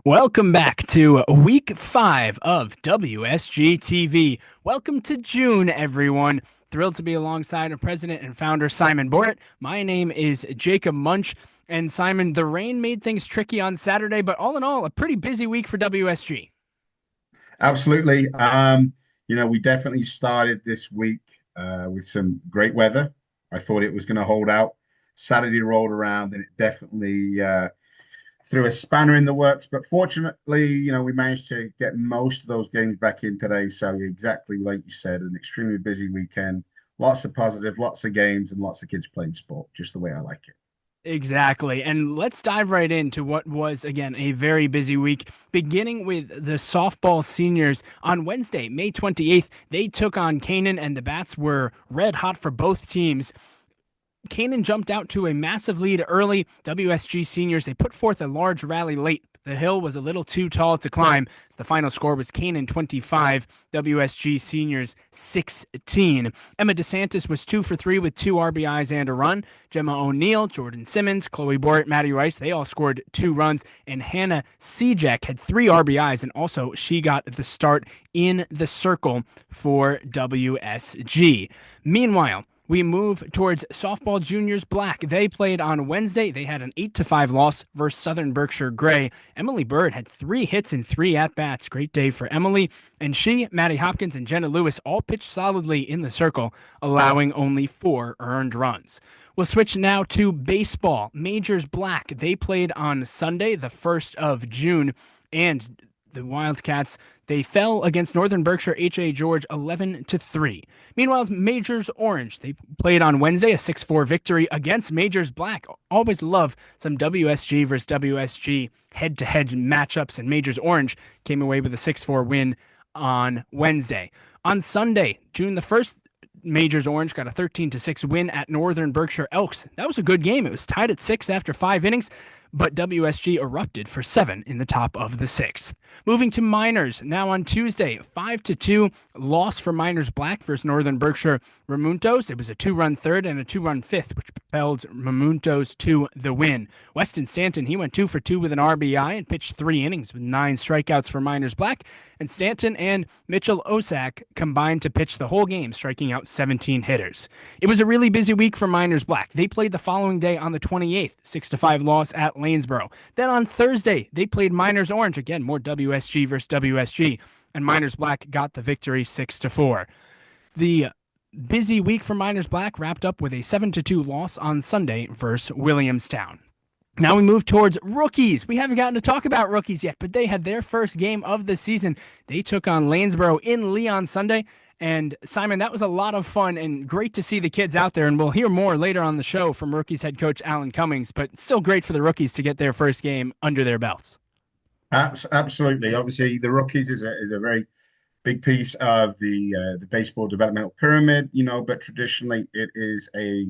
Welcome back to week 5 of WSG TV. Welcome to June, everyone. Thrilled to be alongside our president and founder, Simon Borrett. My name is Jacob Munch. And Simon, the rain made things tricky on Saturday, but all in all, a pretty busy week for WSG. Absolutely. We definitely started this week with some great weather. I thought it was going to hold out. Saturday rolled around and it definitely threw a spanner in the works. But fortunately, we managed to get most of those games back in today. So exactly like you said, an extremely busy weekend. Lots of positive, lots of games, and lots of kids playing sport, just the way I like it. Exactly. And let's dive right into what was, again, a very busy week, beginning with the softball seniors. On Wednesday, May 28th, they took on Canaan, and the bats were red hot for both teams. Canaan jumped out to a massive lead early. WSG seniors, they put forth a large rally late. The hill was a little too tall to climb, as the final score was Canaan 25, WSG seniors 16. Emma DeSantis was 2 for 3 with 2 RBIs and a run. Gemma O'Neill, Jordan Simmons, Chloe Borrett, Maddie Rice, they all scored 2 runs. And Hannah Sejak had 3 RBIs, and also she got the start in the circle for WSG. Meanwhile, we move towards softball juniors black. They played on Wednesday. They had an 8-5 loss versus Southern Berkshire Gray. Emily Bird had 3 hits and 3 at-bats. Great day for Emily. And she, Maddie Hopkins, and Jenna Lewis all pitched solidly in the circle, allowing only 4 earned runs. We'll switch now to baseball. Majors black. They played on Sunday, the 1st of June, and the Wildcats, they fell against Northern Berkshire H.A. George 11-3. Meanwhile, Majors Orange, they played on Wednesday, a 6-4 victory against Majors Black. Always love some WSG versus WSG head-to-head matchups, and Majors Orange came away with a 6-4 win on Wednesday. On Sunday, June the 1st, Majors Orange got a 13-6 win at Northern Berkshire Elks. That was a good game. It was tied at 6 after 5 innings, but WSG erupted for 7 in the top of the 6th. Moving to Miners, now on Tuesday, 5-2 loss for Miners Black versus Northern Berkshire Remuntos. It was a 2-run third and a 2-run fifth, which propelled Remuntos to the win. Weston Stanton, he went 2 for 2 with an RBI and pitched 3 innings with 9 strikeouts for Miners Black. And Stanton and Mitchell Osak combined to pitch the whole game, striking out 17 hitters. It was a really busy week for Miners Black. They played the following day on the 28th, 6-5 loss at Lanesboro. Then on Thursday, they played Miners Orange, again, more WSG versus WSG, and Miners Black got the victory 6-4. The busy week for Miners Black wrapped up with a 7-2 loss on Sunday versus Williamstown. Now we move towards rookies. We haven't gotten to talk about rookies yet, but they had their first game of the season. They took on Lanesboro in Lee on Sunday. And Simon, that was a lot of fun and great to see the kids out there. And we'll hear more later on the show from rookies head coach Alan Cummings, but still great for the rookies to get their first game under their belts. Absolutely. Obviously, the rookies is a very big piece of the baseball developmental pyramid, but traditionally it is a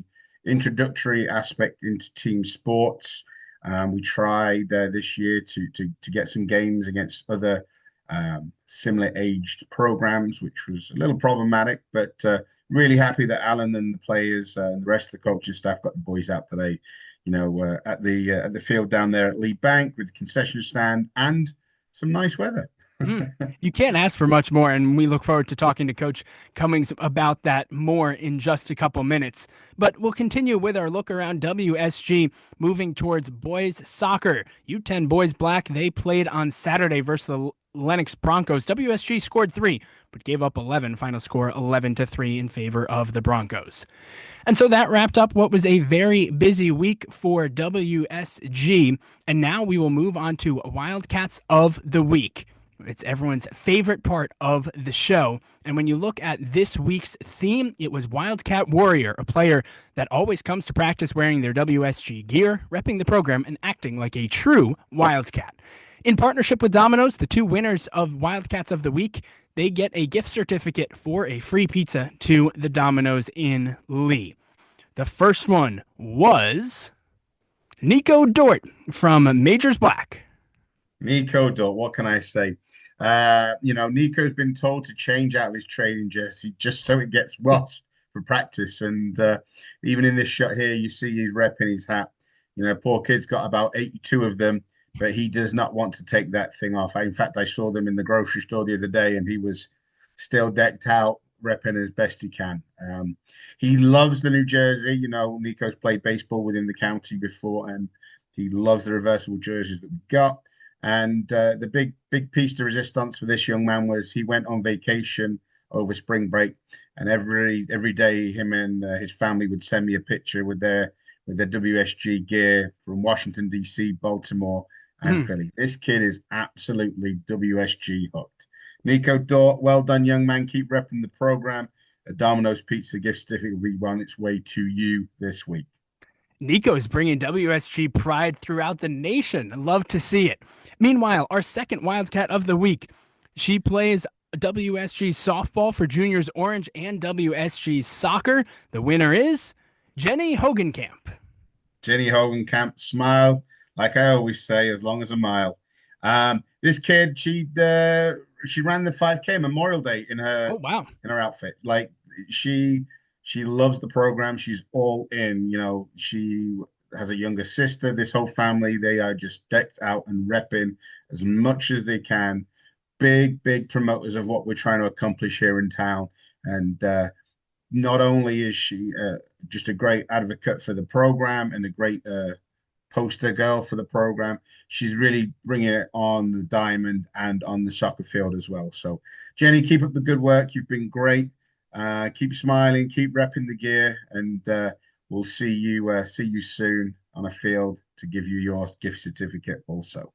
introductory aspect into team sports. We tried this year to get some games against other similar aged programs, which was a little problematic, but really happy that Alan and the players and the rest of the coaching staff got the boys out today, at the field down there at Lee Bank with the concession stand and some nice weather. You can't ask for much more, and we look forward to talking to Coach Cummings about that more in just a couple minutes. But we'll continue with our look around WSG, moving towards boys soccer. U10 boys black, they played on Saturday versus the Lenox Broncos. WSG scored 3, but gave up 11. Final score 11-3 in favor of the Broncos. And so that wrapped up what was a very busy week for WSG. And now we will move on to Wildcats of the Week. It's everyone's favorite part of the show. And when you look at this week's theme, it was Wildcat Warrior, a player that always comes to practice wearing their WSG gear, repping the program, and acting like a true Wildcat. In partnership with Domino's, the 2 winners of Wildcats of the Week, they get a gift certificate for a free pizza to the Domino's in Lee. The first one was Nico Dort from Majors Black. Nico Dort, what can I say? Nico's been told to change out his training jersey just so it gets washed for practice. And even in this shot here, you see he's repping his hat. Poor kid's got about 82 of them. but he does not want to take that thing off. In fact, I saw them in the grocery store the other day, and he was still decked out, repping as best he can. He loves the New Jersey. Nico's played baseball within the county before, and he loves the reversible jerseys that we got. And the big piece de resistance for this young man was he went on vacation over spring break, and every day him and his family would send me a picture with their WSG gear from Washington D.C., Baltimore, and Philly. This kid is absolutely WSG hooked. Nico Dort, well done, young man. Keep repping the program. A Domino's Pizza gift certificate will be on its way to you this week. Nico is bringing WSG pride throughout the nation. Love to see it. Meanwhile, our second Wildcat of the week, she plays WSG softball for Juniors Orange and WSG soccer. The winner is Jenny Hogenkamp. Jenny Hogenkamp, smile, like I always say, as long as a mile. This kid, she ran the 5K Memorial Day in her in her outfit. Like she loves the program. She's all in. She has a younger sister. This whole family, they are just decked out and repping as much as they can. Big promoters of what we're trying to accomplish here in town. And not only is she just a great advocate for the program and a great poster girl for the program, she's really bringing it on the diamond and on the soccer field as well. So, Jenny, keep up the good work. You've been great. Keep smiling, keep repping the gear, and we'll see you soon on a field to give you your gift certificate also.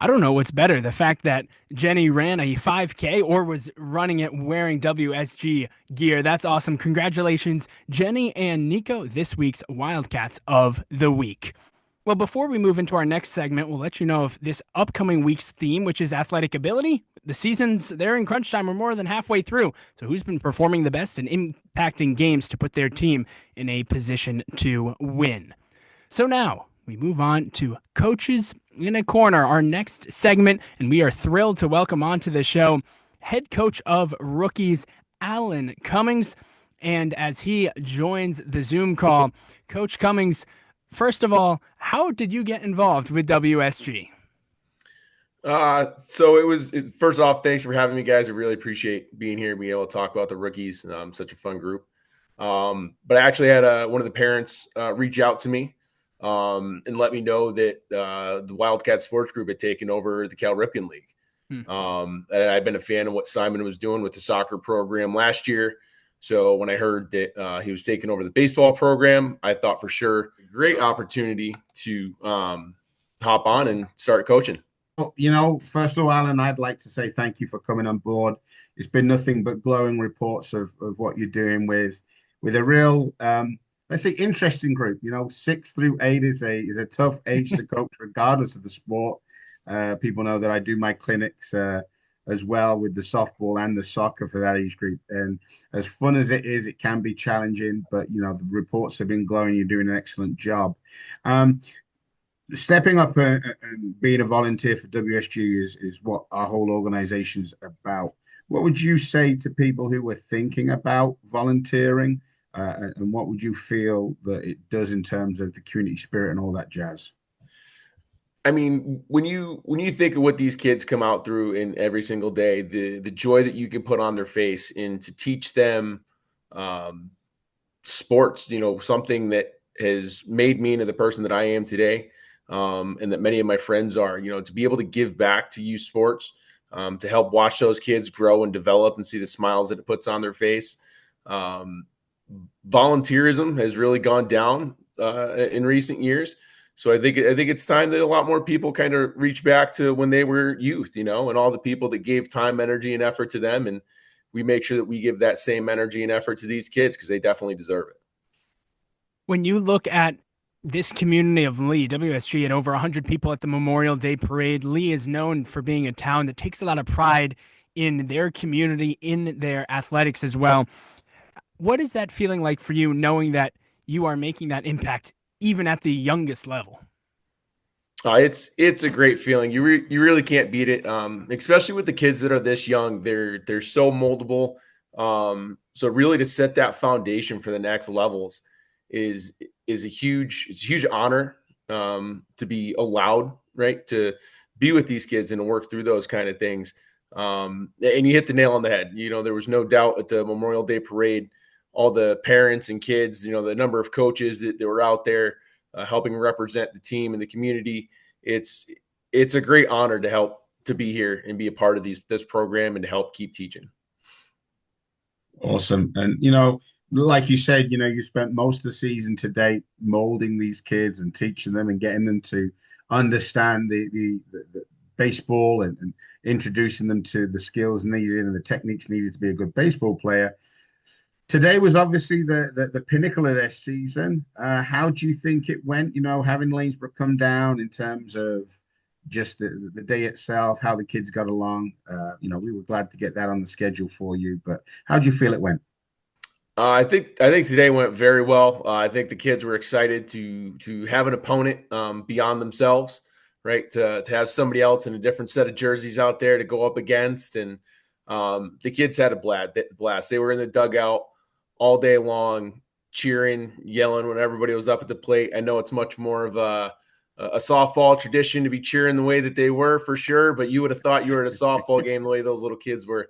I don't know what's better, the fact that Jenny ran a 5K or was running it wearing WSG gear. That's awesome. Congratulations, Jenny and Nico, this week's Wildcats of the Week. Well, before we move into our next segment, we'll let you know of this upcoming week's theme, which is athletic ability. The seasons, they're in crunch time. We're more than halfway through. So who's been performing the best and impacting games to put their team in a position to win? So now we move on to Coaches in a Corner, our next segment, and we are thrilled to welcome onto the show head coach of rookies, Alan Cummings. And as he joins the Zoom call, Coach Cummings, first of all, how did you get involved with WSG? So first off, thanks for having me, guys. I really appreciate being here, being able to talk about the rookies. Such a fun group. But I actually had one of the parents reach out to me and let me know that the Wildcat Sports Group had taken over the Cal Ripken League. And I've been a fan of what Simon was doing with the soccer program last year. So when I heard that he was taking over the baseball program, I thought for sure a great opportunity to hop on and start coaching. Well, first of all, Alan, I'd like to say thank you for coming on board. It's been nothing but glowing reports of what you're doing with a real, let's say, interesting group. 6 through 8 is a tough age to coach, regardless of the sport. People know that I do my clinics as well with the softball and the soccer for that age group. And as fun as it is, it can be challenging. But the reports have been glowing. You're doing an excellent job. Stepping up and being a volunteer for WSG is what our whole organization's about. What would you say to people who were thinking about volunteering, and what would you feel that it does in terms of the community spirit and all that jazz? I mean, when you think of what these kids come out through in every single day, the joy that you can put on their face and to teach them sports, something that has made me into the person that I am today. And that many of my friends are, to be able to give back to youth sports, to help watch those kids grow and develop and see the smiles that it puts on their face. Volunteerism has really gone down in recent years. So I think it's time that a lot more people kind of reach back to when they were youth, and all the people that gave time, energy, and effort to them. And we make sure that we give that same energy and effort to these kids because they definitely deserve it. When you look at this community of Lee, WSG had over 100 people at the Memorial Day Parade. Lee is known for being a town that takes a lot of pride in their community, in their athletics as well. What is that feeling like for you, knowing that you are making that impact even at the youngest level? It's a great feeling. You really can't beat it, especially with the kids that are this young. They're so moldable. So really to set that foundation for the next levels is a huge honor to be allowed right, to be with these kids and to work through those kind of things. And you hit the nail on the head. There was no doubt at the Memorial Day parade, all the parents and kids, the number of coaches that were out there helping represent the team and the community. It's a great honor to be here and be a part of this program and to help keep teaching. Awesome. And, like you said, you spent most of the season to date molding these kids and teaching them and getting them to understand the baseball and introducing them to the skills needed and the techniques needed to be a good baseball player. Today was obviously the pinnacle of their season. How do you think it went, having Lanesborough come down in terms of just the day itself, how the kids got along? We were glad to get that on the schedule for you, but how do you feel it went? I think today went very well. I think the kids were excited to have an opponent beyond themselves, right? To have somebody else in a different set of jerseys out there to go up against, and the kids had a blast. They were in the dugout all day long, cheering, yelling when everybody was up at the plate. I know it's much more of a softball tradition to be cheering the way that they were, for sure, but you would have thought you were at a softball game the way those little kids were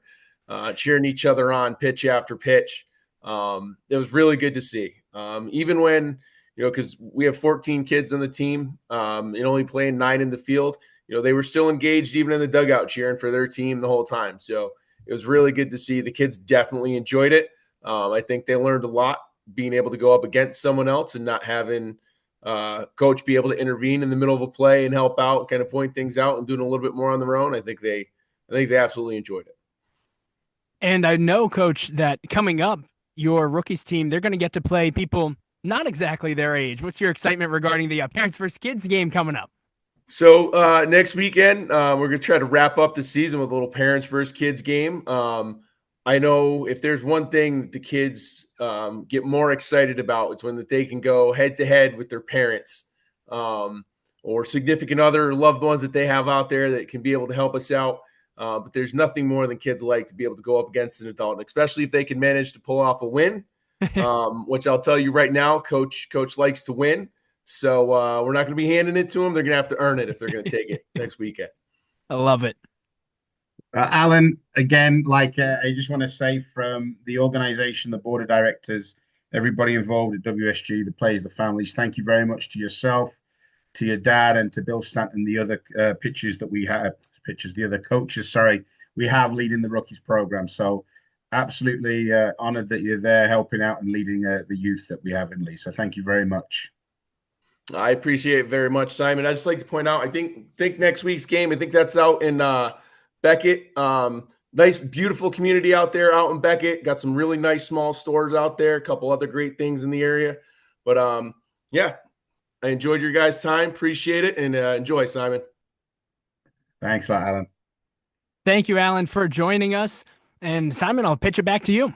cheering each other on pitch after pitch. It was really good to see. Even when, because we have 14 kids on the team and only playing 9 in the field, they were still engaged even in the dugout cheering for their team the whole time. So it was really good to see. The kids definitely enjoyed it. I think they learned a lot being able to go up against someone else and not having coach be able to intervene in the middle of a play and help out, kind of point things out and doing a little bit more on their own. I think they absolutely enjoyed it. And I know, Coach, that coming up, your rookies team, they're going to get to play people not exactly their age. What's your excitement regarding the Parents vs. Kids game coming up? So next weekend, we're going to try to wrap up the season with a little Parents vs. Kids game. I know if there's one thing the kids get more excited about, it's when that they can go head-to-head with their parents or significant other or loved ones that they have out there that can be able to help us out. But there's nothing more than kids like to be able to go up against an adult, especially if they can manage to pull off a win, which I'll tell you right now, Coach likes to win. So we're not going to be handing it to them. They're going to have to earn it if they're going to take it next weekend. I love it. Alan, again, I just want to say from the organization, the board of directors, everybody involved at WSG, the players, the families, thank you very much to yourself, to your dad, and to Bill Stanton, the other the other coaches, we have leading the rookies program. So absolutely honored that you're there helping out and leading the youth that we have in Lee. So thank you very much. I appreciate it very much, Simon. I just like to point out, I think next week's game, I think that's out in Becket. Nice, beautiful community out there out in Becket. Got some really nice small stores out there. A couple other great things in the area. But yeah, I enjoyed your guys' time. Appreciate it. And enjoy, Simon. Thanks a lot, Alan. Thank you, Alan, for joining us. And Simon, I'll pitch it back to you.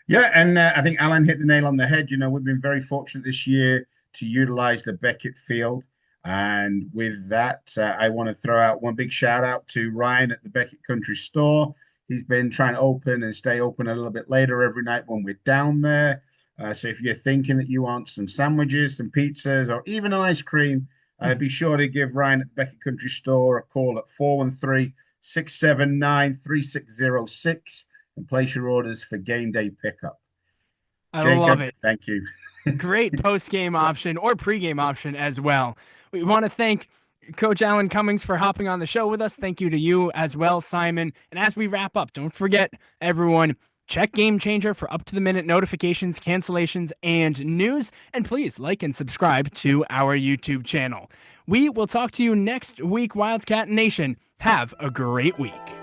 Yeah, and I think Alan hit the nail on the head. We've been very fortunate this year to utilize the Becket field. And with that, I want to throw out one big shout out to Ryan at the Becket Country Store. He's been trying to open and stay open a little bit later every night when we're down there. So if you're thinking that you want some sandwiches, some pizzas, or even an ice cream, be sure to give Ryan at the Becket Country Store a call at 413-679-3606 and place your orders for game day pickup. I love it. Thank you. Great post-game option or pre-game option as well. We want to thank Coach Alan Cummings for hopping on the show with us. Thank you to you as well, Simon. And as we wrap up, don't forget, everyone, check Game Changer for up-to-the-minute notifications, cancellations, and news. And please like and subscribe to our YouTube channel. We will talk to you next week, Wildcat Nation. Have a great week.